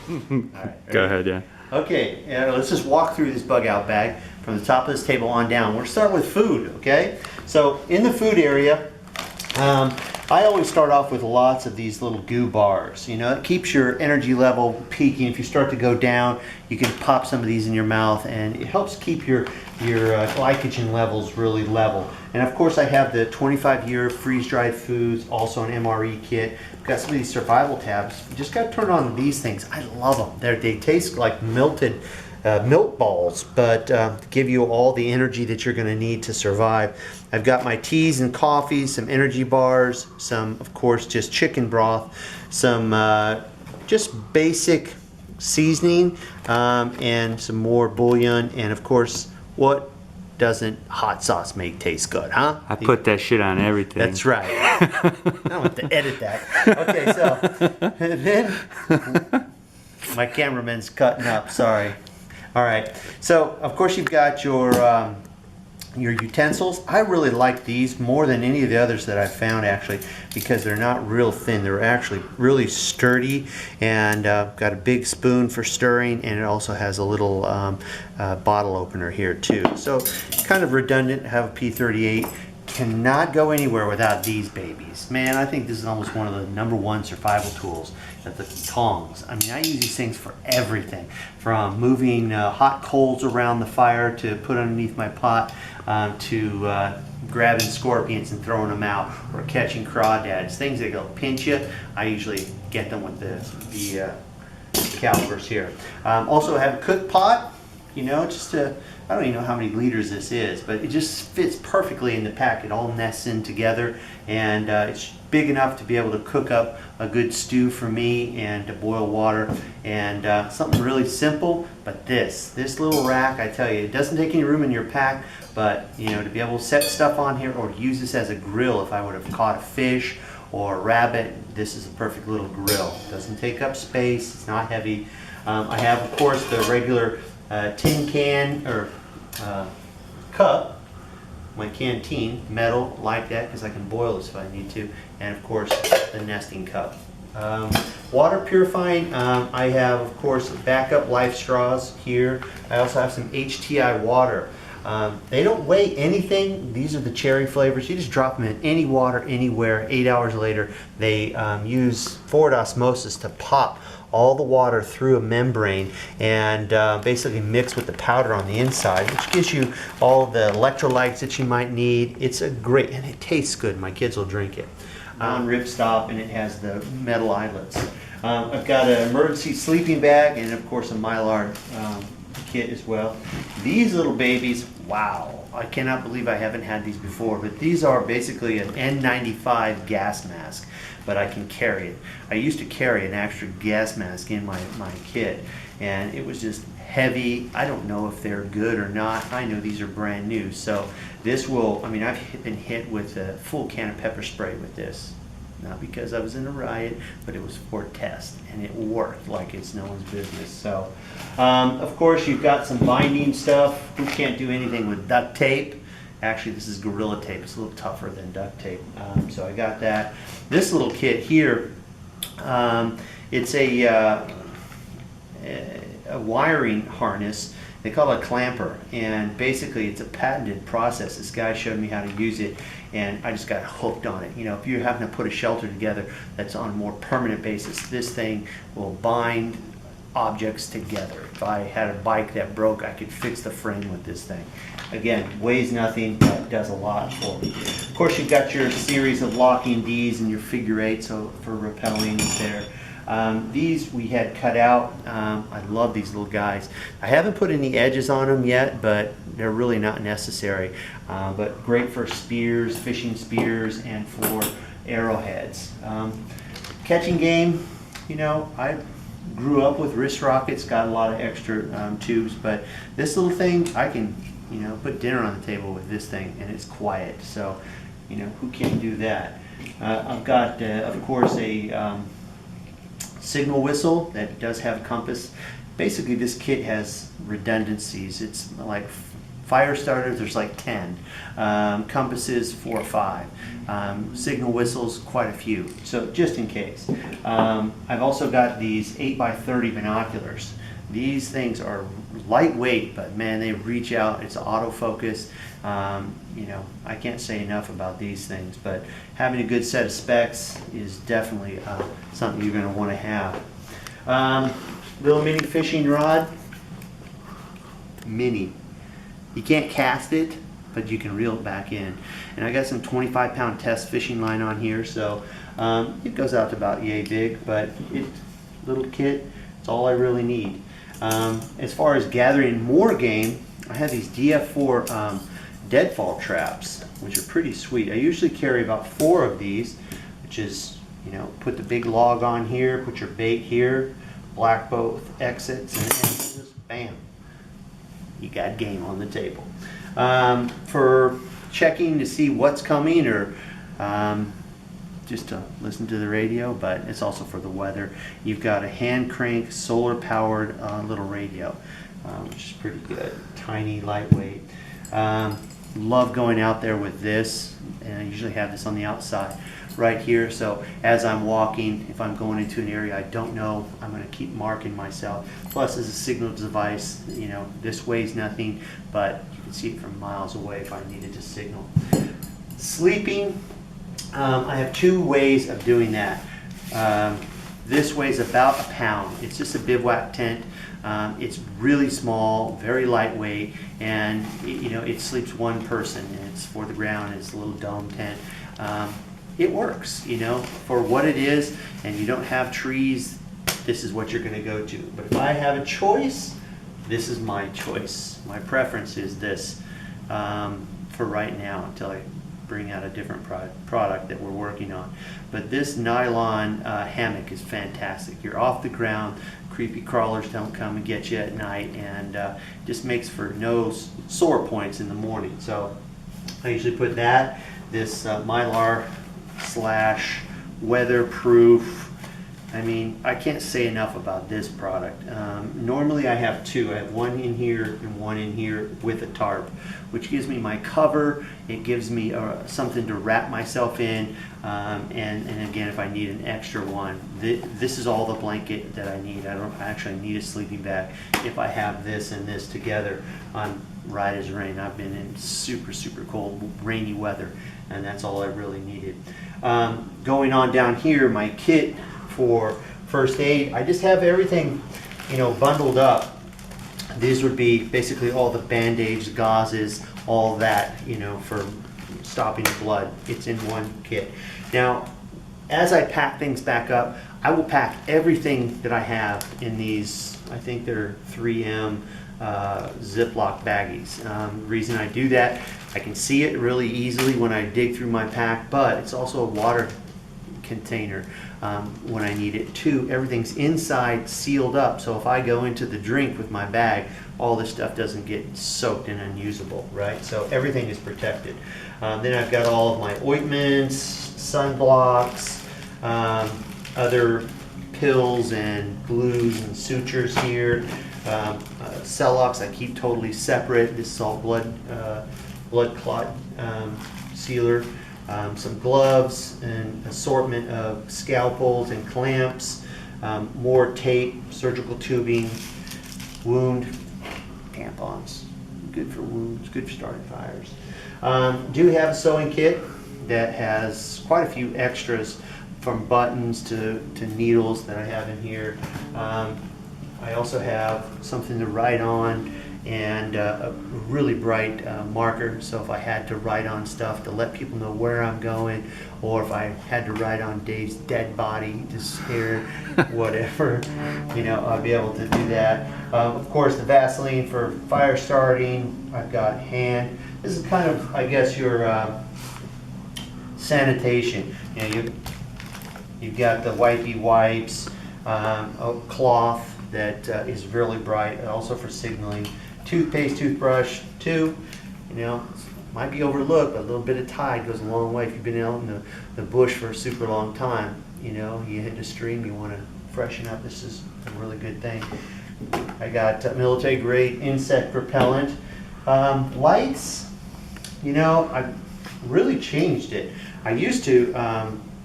right, Go ahead, yeah. Okay, let's just walk through this bug out bag from the top of this table on down. We're starting with food, okay? So in the food area, I always start off with lots of these little goo bars. You know, it keeps your energy level peaking. If you start to go down, you can pop some of these in your mouth, and it helps keep your glycogen levels really level. And of course, I have the 25-year freeze-dried foods, also an MRE kit. I've got some of these survival tabs. You just got to turn on these things. I love them. They taste like melted milk balls, but give you all the energy that you're going to need to survive. I've got my teas and coffees, some energy bars, some, of course, just chicken broth, some just basic seasoning, and some more bouillon, and of course, what doesn't hot sauce make taste good, huh? I put that shit on everything. That's right. I don't have to edit that. Okay, so then my cameraman's cutting up, sorry. All right, so of course you've got your utensils. I really like these more than any of the others that I've found, actually, because they're not real thin. They're actually really sturdy, and got a big spoon for stirring, and it also has a little bottle opener here too. So kind of redundant to have a P38. Cannot go anywhere without these babies. Man, I think this is almost one of the #1 survival tools. The tongs. I mean, I use these things for everything, from moving hot coals around the fire to put underneath my pot, to grabbing scorpions and throwing them out, or catching crawdads, things that go pinch you. I usually get them with the calipers here. Also have a cook pot, you know, just to, I don't even know how many liters this is, but it just fits perfectly in the pack. It all nests in together, and it's big enough to be able to cook up a good stew for me and to boil water, and something really simple. But this little rack, I tell you, it doesn't take any room in your pack, but you know, to be able to set stuff on here or use this as a grill if I would have caught a fish or a rabbit, this is a perfect little grill. It doesn't take up space, it's not heavy. I have, of course, the regular tin can or cup, my canteen, metal like that, because I can boil this if I need to, and of course the nesting cup. Water purifying, I have, of course, backup life straws here. I also have some HTI water. They don't weigh anything. These are the cherry flavors. You just drop them in any water anywhere. 8 hours later, they use forward osmosis to pop all the water through a membrane and basically mix with the powder on the inside, which gives you all the electrolytes that you might need. It's a great, and it tastes good. My kids will drink it. On ripstop, and it has the metal eyelets. I've got an emergency sleeping bag, and of course a Mylar kit as well. These little babies, wow, I cannot believe I haven't had these before, but these are basically an N95 gas mask, but I can carry it. I used to carry an extra gas mask in my kit, and it was just heavy. I don't know if they're good or not. I know these are brand new, so this will, I mean, I've been hit with a full can of pepper spray with this. Not because I was in a riot, but it was for test, and it worked like it's no one's business. So, of course, you've got some binding stuff. Who can't do anything with duct tape? Actually, this is Gorilla Tape. It's a little tougher than duct tape. So I got that. This little kit here, it's a wiring harness. They call it a clamper, and basically it's a patented process. This guy showed me how to use it, and I just got hooked on it. You know, if you're having to put a shelter together that's on a more permanent basis, this thing will bind objects together. If I had a bike that broke, I could fix the frame with this thing. Again, weighs nothing, but does a lot for me. Of course, you've got your series of locking Ds and your figure eight, so for rappelling there. These we had cut out. I love these little guys. I haven't put any edges on them yet, but they're really not necessary. But great for spears, fishing spears, and for arrowheads. Catching game, you know, I grew up with wrist rockets, got a lot of extra tubes, but this little thing, I can, you know, put dinner on the table with this thing, and it's quiet. So, you know, who can't do that? I've got, of course, a signal whistle that does have a compass. Basically, this kit has redundancies. It's like fire starters, there's like 10. Compasses, 4 or 5. Signal whistles, quite a few, so just in case. I've also got these 8x30 binoculars. These things are lightweight, but man, they reach out. It's autofocus. You know, I can't say enough about these things, but having a good set of specs is definitely something you're going to want to have. Little mini fishing rod. Mini. You can't cast it, but you can reel it back in. And I got some 25-pound test fishing line on here, so it goes out to about yay big, but little kit, it's all I really need. As far as gathering more game, I have these DF4 deadfall traps, which are pretty sweet. I usually carry about 4 of these, which is, you know, put the big log on here, put your bait here, black both exits, and just bam, you got game on the table. For checking to see what's coming, or just to listen to the radio, but it's also for the weather. You've got a hand crank, solar powered little radio, which is pretty good. Tiny, lightweight. Love going out there with this, and I usually have this on the outside right here, so as I'm walking, if I'm going into an area I don't know, I'm going to keep marking myself. Plus, as a signal device, you know, this weighs nothing, but you can see it from miles away if I needed to signal. Sleeping, I have 2 ways of doing that. This weighs about a pound. It's just a bivouac tent. It's really small, very lightweight, and you know, it sleeps 1 person, and it's for the ground. It's a little dome tent. It works, you know, for what it is, and you don't have trees, this is what you're going to go to. But if I have a choice, this is my choice. My preference is this for right now, until I bring out a different product that we're working on. But this nylon hammock is fantastic. You're off the ground, creepy crawlers don't come and get you at night, and just makes for no sore points in the morning. So I usually put that, this Mylar / weatherproof. I mean, I can't say enough about this product. Normally I have 2. I have 1 in here and 1 in here with a tarp, which gives me my cover. It gives me something to wrap myself in, and again, if I need an extra one, this is all the blanket that I need. I don't actually need a sleeping bag if I have this and this together on right as rain. I've been in super cold, rainy weather, and that's all I really needed. Going on down here, my kit for first aid, I just have everything, you know, bundled up. These would be basically all the band-aids, gauzes, all that, you know, for stopping the blood. It's in 1 kit. Now, as I pack things back up, I will pack everything that I have in these, I think they're 3M Ziploc baggies. The reason I do that, I can see it really easily when I dig through my pack, but it's also a water container when I need it too. Everything's inside, sealed up, so if I go into the drink with my bag, all this stuff doesn't get soaked and unusable, right? So everything is protected. Then I've got all of my ointments, sunblocks, other pills and glues and sutures here. Celox I keep totally separate. This is all blood clot sealer. Some gloves, and assortment of scalpels and clamps, more tape, surgical tubing, wound tampons, good for wounds, good for starting fires. Do have a sewing kit that has quite a few extras, from buttons to needles that I have in here. I also have something to write on, and a really bright marker, so if I had to write on stuff to let people know where I'm going, or if I had to write on Dave's dead body to scare whatever, you know, I'll be able to do that. Of course, the Vaseline for fire starting. I've got hand. This is kind of, I guess, your sanitation. You know, you've got the wipey wipes, a cloth that is really bright, also for signaling. Toothpaste, toothbrush, too. You know, might be overlooked, but a little bit of Tide goes a long way. If you've been out in the bush for a super long time, you know, you hit the stream, you want to freshen up. This is a really good thing. I got military grade insect repellent. Lights, you know, I really changed it. I used to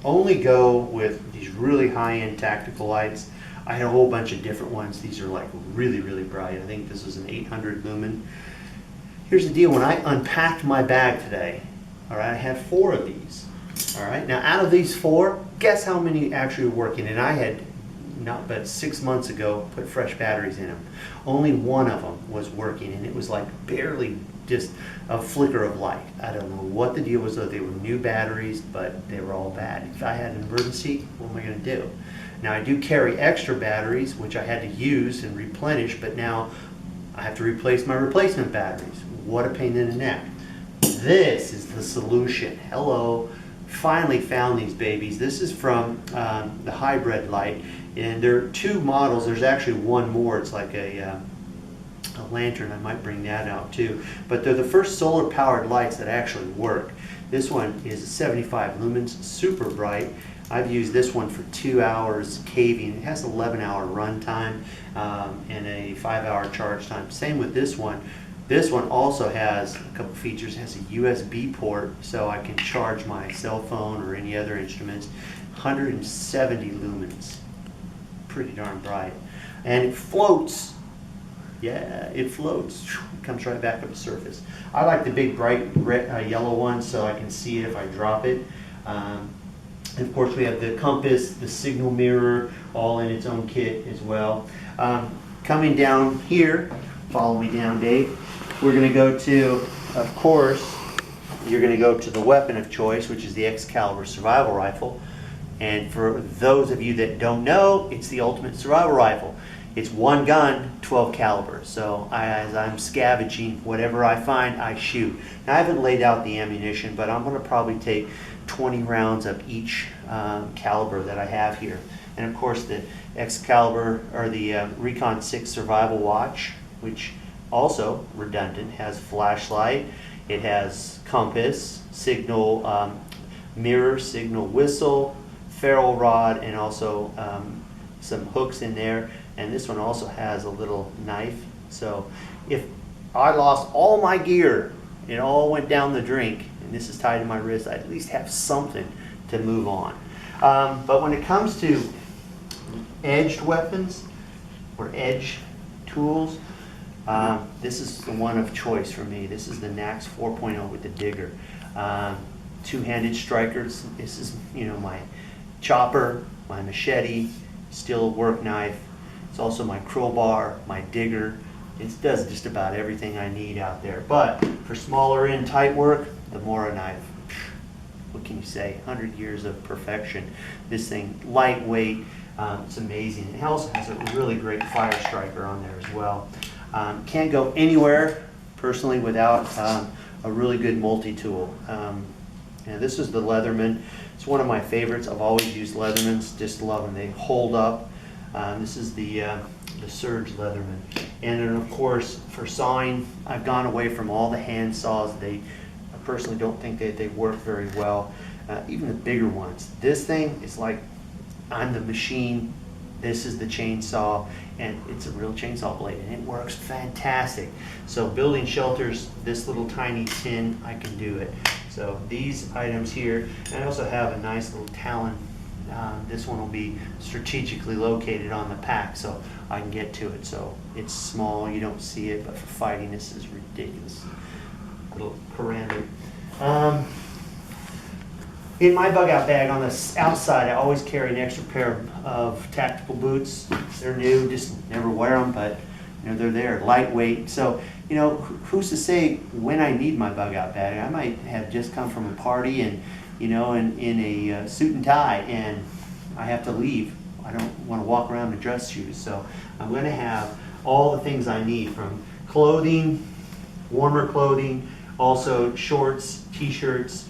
only go with these really high-end tactical lights. I had a whole bunch of different ones. These are like really, really bright. I think this is an 800 lumen. Here's the deal, when I unpacked my bag today, all right, I had 4 of these. All right, now out of these 4, guess how many actually were working? And I had, not but 6 months ago, put fresh batteries in them. Only one of them was working, and it was like barely just a flicker of light. I don't know what the deal was, though. They were new batteries, but they were all bad. If I had an emergency, what am I going to do? Now, I do carry extra batteries, which I had to use and replenish, but now I have to replace my replacement batteries. What a pain in the neck. This is the solution. Hello. Finally found these babies. This is from the hybrid light, and there are 2 models. There's actually one more. It's like a lantern. I might bring that out too. But they're the first solar powered lights that actually work. This one is 75 lumens, super bright. I've used this one for 2 hours caving. It has 11-hour run time and a 5-hour charge time. Same with this one. This one also has a couple features. It has a USB port, so I can charge my cell phone or any other instruments. 170 lumens. Pretty darn bright. And it floats. Yeah, it floats. It comes right back up the surface. I like the big bright red, yellow one, so I can see it if I drop it. And of course we have the compass, the signal mirror, all in its own kit as well. Coming down here, follow me down, Dave. We're going to go to, of course, you're going to go to the weapon of choice, which is the Excalibur survival rifle. And for those of you that don't know, it's the ultimate survival rifle. It's one gun, 12 caliber. So as I'm scavenging, whatever I find, I shoot. Now I haven't laid out the ammunition, but I'm going to probably take 20 rounds of each caliber that I have here. And of course the Excalibur, or the Recon 6 survival watch, which also redundant, has flashlight, it has compass, signal mirror, signal whistle, ferrule rod, and also some hooks in there. And this one also has a little knife. So if I lost all my gear, it all went down the drink, and this is tied to my wrist, I at least have something to move on. But when it comes to edged weapons or edge tools, this is the one of choice for me. This is the Nax 4.0 with the digger. Two-handed strikers. This is, my chopper, my machete, steel work knife. It's also my crowbar, my digger. It does just about everything I need out there. But for smaller in tight work, the Mora knife. What can you say? 100 years of perfection. This thing, lightweight, it's amazing. It also has a really great fire striker on there as well. Can't go anywhere, personally, without a really good multi-tool. And this is the Leatherman. It's one of my favorites. I've always used Leathermans, just love them. They hold up. This is the Surge Leatherman. And then of course, for sawing, I've gone away from all the hand saws. I personally don't think that they work very well. Even the bigger ones. This thing is like, I'm the machine. This is the chainsaw, and it's a real chainsaw blade, and it works fantastic. So building shelters, this little tiny tin, I can do it. So these items here, and I also have a nice little Talon. This one will be strategically located on the pack, so I can get to it. So it's small, you don't see it, but for fighting, this is ridiculous. Little Karambit. In my bug out bag on the outside, I always carry an extra pair of tactical boots. They're new, just never wear them, but they're there, lightweight. So, who's to say when I need my bug out bag? I might have just come from a party and, in a suit and tie, and I have to leave. I don't want to walk around in dress shoes. So I'm going to have all the things I need, from clothing, warmer clothing, also shorts, t-shirts,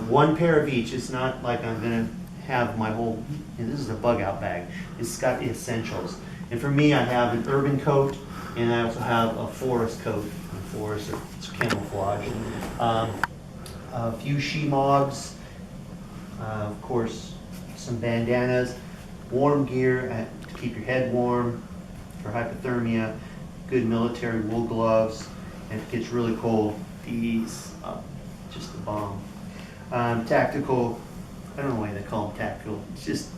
one pair of each. It's not like I'm going to have my whole, this is a bug out bag. It's got the essentials. And for me, I have an urban coat, and I also have a forest coat. Forest, it's camouflage. A few shemogs, of course, some bandanas, warm gear to keep your head warm for hypothermia, good military wool gloves, and if it gets really cold, these, just the bomb. tactical, I don't know why they call them tactical, it's just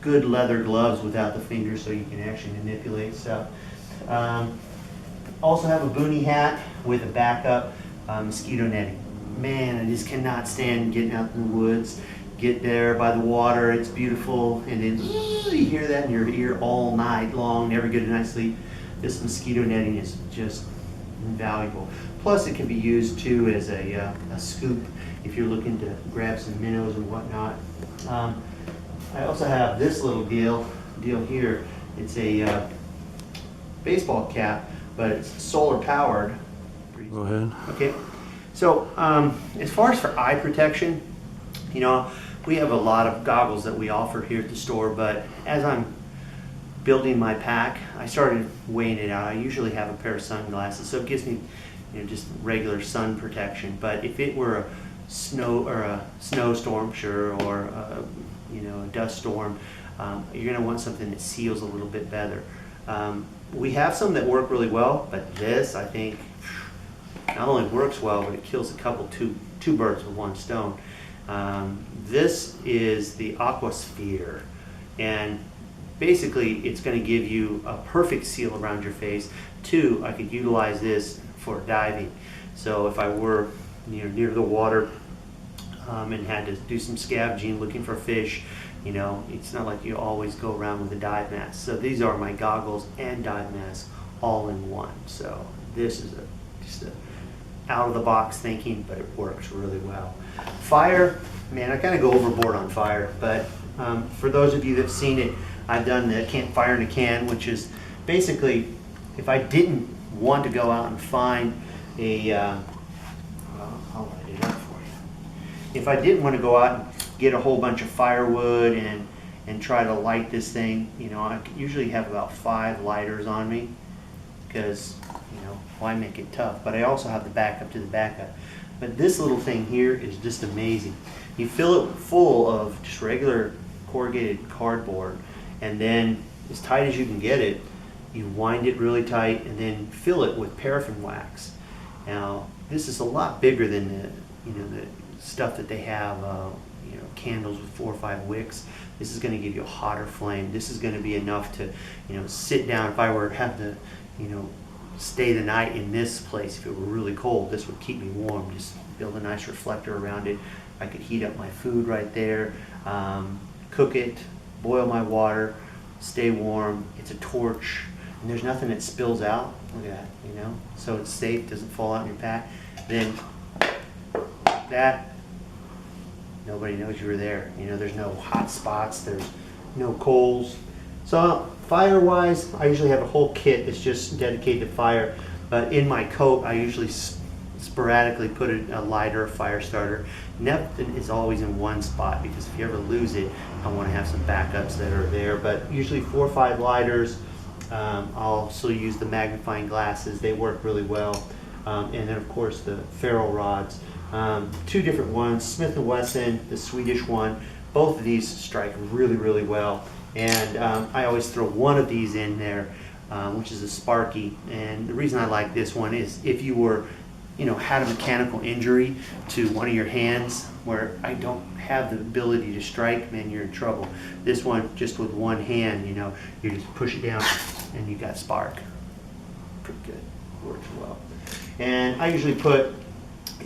good leather gloves without the fingers so you can actually manipulate stuff. Also have a boonie hat with a backup mosquito netting. Man, I just cannot stand getting out in the woods, get there by the water, it's beautiful, and then you hear that in your ear all night long, never get a night's sleep. This mosquito netting is just invaluable. Plus it can be used too as a scoop if you're looking to grab some minnows and whatnot. I also have this little deal here. It's a baseball cap, but it's solar powered. Go ahead. Okay. So as far as for eye protection, you know, we have a lot of goggles that we offer here at the store, but as I'm building my pack, I started weighing it out. I usually have a pair of sunglasses, so it gives me, you know, just regular sun protection. But if it were a snowstorm, sure, or you know, a dust storm, you're going to want something that seals a little bit better. We have some that work really well, but this, I think, not only works well, but it kills two birds with one stone. This is the Aquasphere, and basically it's going to give you a perfect seal around your face. Two, I could utilize this for diving. So if I were near the water and had to do some scavenging looking for fish, you know, it's not like you always go around with a dive mask. So these are my goggles and dive mask all in one. So this is just a out of the box thinking, but it works really well. Fire, man, I kind of go overboard on fire, but for those of you that have seen it, I've done the fire in a can, which is basically if I didn't want to go out and find a, I'll light it up for you. If I didn't want to go out and get a whole bunch of firewood and try to light this thing, you know, I usually have about 5 lighters on me because, you know, why make it tough? But I also have the backup to the backup. But this little thing here is just amazing. You fill it full of just regular corrugated cardboard, and then as tight as you can get it, you wind it really tight and then fill it with paraffin wax. Now, this is a lot bigger than the stuff that they have, you know, candles with 4 or 5 wicks. This is going to give you a hotter flame. This is going to be enough to, you know, sit down. If I were to have to, you know, stay the night in this place, if it were really cold, this would keep me warm. Just build a nice reflector around it. I could heat up my food right there, cook it, boil my water, stay warm. It's a torch, and there's nothing that spills out. Look at that, you know, so it's safe, doesn't fall out in your pack. Then that, nobody knows you were there. You know, there's no hot spots, there's no coals. So fire-wise, I usually have a whole kit that's just dedicated to fire. But in my coat, I usually sporadically put a lighter, a fire starter. Nothing is always in one spot because if you ever lose it, I want to have some backups that are there. But usually 4 or 5 lighters. I'll also use the magnifying glasses. They work really well. And then of course the ferro rods. 2 different ones, Smith & Wesson, the Swedish one. Both of these strike really, really well. And I always throw one of these in there, which is a Sparky. And the reason I like this one is if you were, you know, had a mechanical injury to one of your hands where I don't have the ability to strike, man, you're in trouble. This one, just with one hand, you know, you just push it down and you got spark. Pretty good, works well. And I usually put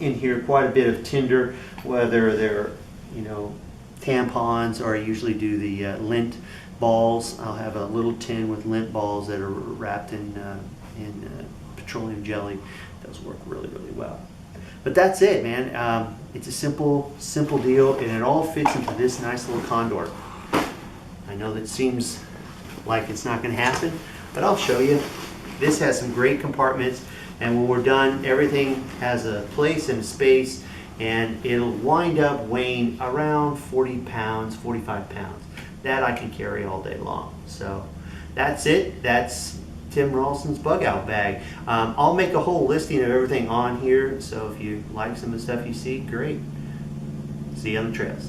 in here quite a bit of tinder, whether they're, you know, tampons, or I usually do the lint balls. I'll have a little tin with lint balls that are wrapped in petroleum jelly. Those work really, really well. But that's it, man. It's a simple deal, and it all fits into this nice little condor. I know that seems like it's not going to happen, but I'll show you. This has some great compartments, and when we're done, everything has a place and a space, and it'll wind up weighing around 40 pounds, 45 pounds. That I can carry all day long. So that's it. That's Tim Ralston's bug out bag. I'll make a whole listing of everything on here, so if you like some of the stuff you see, great. See you on the trails.